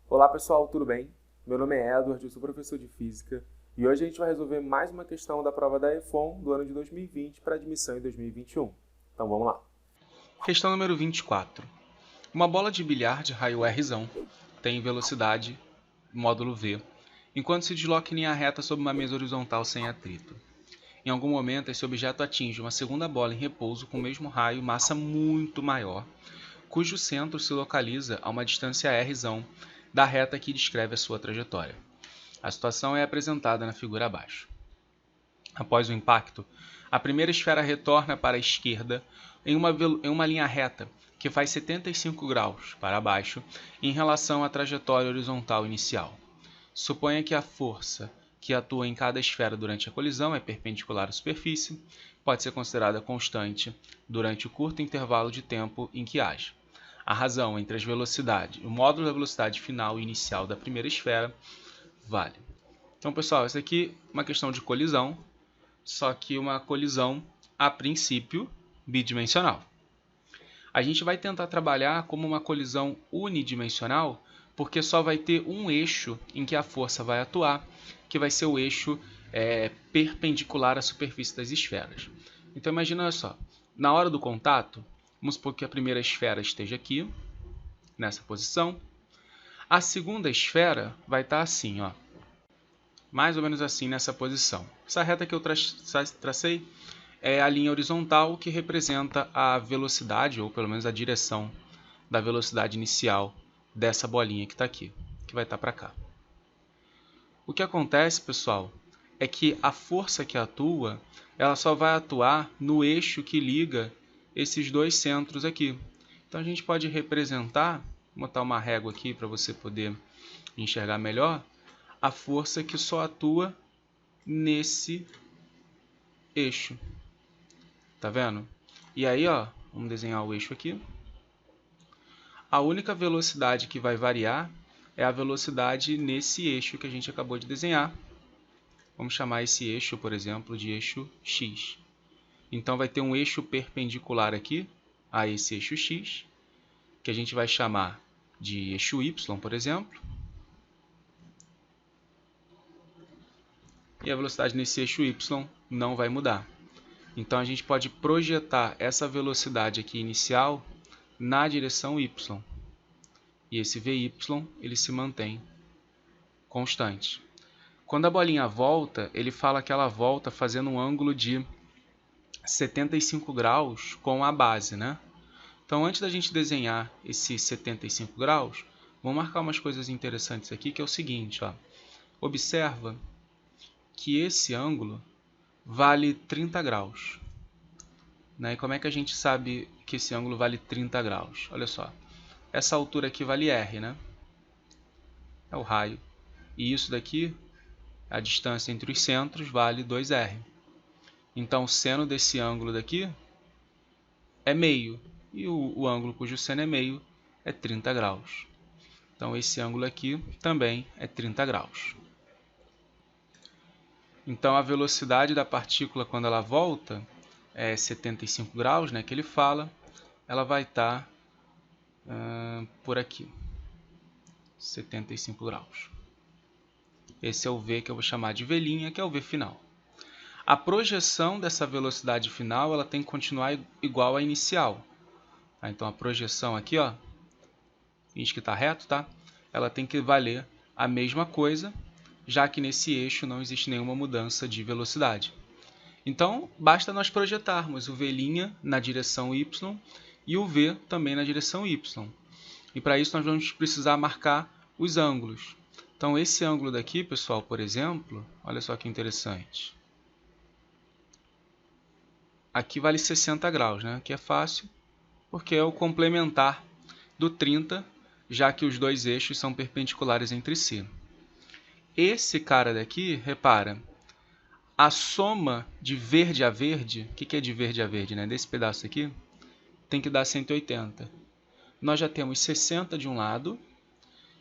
Olá pessoal, tudo bem? Meu nome é Edward, eu sou professor de Física e hoje a gente vai resolver mais uma questão da prova da EFON do ano de 2020 para admissão em 2021. Então vamos lá. Questão número 24. Uma bola de bilhar de raio Rzão tem velocidade módulo v, enquanto se desloca em linha reta sobre uma mesa horizontal sem atrito. Em algum momento, esse objeto atinge uma segunda bola em repouso com o mesmo raio, massa muito maior, cujo centro se localiza a uma distância Rzão da reta que descreve a sua trajetória. A situação é apresentada na figura abaixo. Após o impacto, a primeira esfera retorna para a esquerda em uma linha reta que faz 75 graus para baixo em relação à trajetória horizontal inicial. Suponha que a força que atua em cada esfera durante a colisão é perpendicular à superfície, pode ser considerada constante durante o curto intervalo de tempo em que age. A razão entre as velocidades, o módulo da velocidade final e inicial da primeira esfera vale. Então, pessoal, isso aqui é uma questão de colisão, só que uma colisão, a princípio, bidimensional. A gente vai tentar trabalhar como uma colisão unidimensional, porque só vai ter um eixo em que a força vai atuar, que vai ser o eixo perpendicular à superfície das esferas. Então imagina só, na hora do contato, vamos supor que a primeira esfera esteja aqui, nessa posição. A segunda esfera vai estar assim, ó, mais ou menos assim nessa posição. Essa reta que eu tracei é a linha horizontal que representa a velocidade, ou pelo menos a direção da velocidade inicial dessa bolinha que está aqui, que vai estar para cá. O que acontece, pessoal, é que a força que atua, ela só vai atuar no eixo que liga esses dois centros aqui. Então a gente pode representar, vou botar uma régua aqui para você poder enxergar melhor, a força que só atua nesse eixo. Tá vendo? E aí, ó, vamos desenhar o eixo aqui. A única velocidade que vai variar é a velocidade nesse eixo que a gente acabou de desenhar. Vamos chamar esse eixo, por exemplo, de eixo X. Então vai ter um eixo perpendicular aqui a esse eixo X, que a gente vai chamar de eixo Y, por exemplo. E a velocidade nesse eixo Y não vai mudar. Então a gente pode projetar essa velocidade aqui inicial na direção Y. E esse Vy ele se mantém constante. Quando a bolinha volta, ele fala que ela volta fazendo um ângulo de 75 graus com a base, né? Então antes da gente desenhar esse 75 graus, vamos marcar umas coisas interessantes aqui, que é o seguinte, ó. Observa que esse ângulo vale 30 graus. Né? E como é que a gente sabe que esse ângulo vale 30 graus? Olha só, essa altura aqui vale R, né? É o raio. E isso daqui, a distância entre os centros, vale 2R. Então o seno desse ângulo daqui é meio. E o ângulo cujo seno é meio é 30 graus. Então esse ângulo aqui também é 30 graus. Então a velocidade da partícula quando ela volta é 75 graus, né, que ele fala, ela vai estar por aqui, 75 graus. Esse é o V que eu vou chamar de velhinha, que é o V final. A projeção dessa velocidade final ela tem que continuar igual à inicial. Então a projeção aqui, ó, finge que está reto, tá? Ela tem que valer a mesma coisa, já que nesse eixo não existe nenhuma mudança de velocidade. Então, basta nós projetarmos o V' na direção Y e o V também na direção Y. E para isso nós vamos precisar marcar os ângulos. Então, esse ângulo daqui, pessoal, por exemplo, olha só que interessante. Aqui vale 60 graus, né? Aqui é fácil, porque é o complementar do 30, já que os dois eixos são perpendiculares entre si. Esse cara daqui, repara, a soma de verde a verde, o que é de verde a verde, né? Desse pedaço aqui, tem que dar 180. Nós já temos 60 de um lado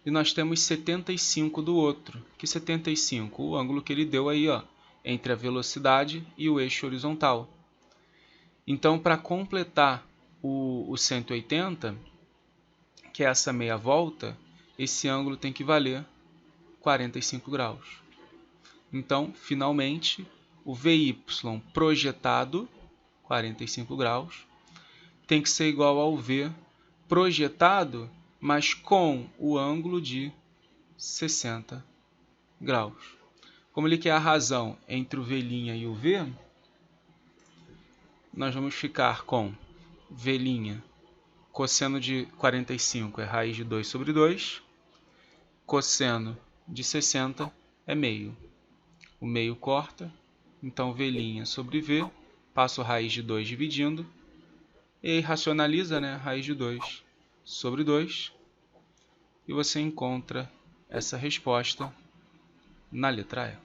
e nós temos 75 do outro. Que 75? O ângulo que ele deu aí, ó, entre a velocidade e o eixo horizontal. Então, para completar o 180, que é essa meia volta, esse ângulo tem que valer 45 graus. Então, finalmente, o VY projetado, 45 graus, tem que ser igual ao V projetado, mas com o ângulo de 60 graus. Como ele quer a razão entre o V' e o V, nós vamos ficar com V', cosseno de 45 é raiz de 2 sobre 2, cosseno de 60 é meio. O meio corta, então V' sobre V, passo raiz de 2 dividindo, e aí racionaliza, né? Raiz de 2 sobre 2, e você encontra essa resposta na letra E.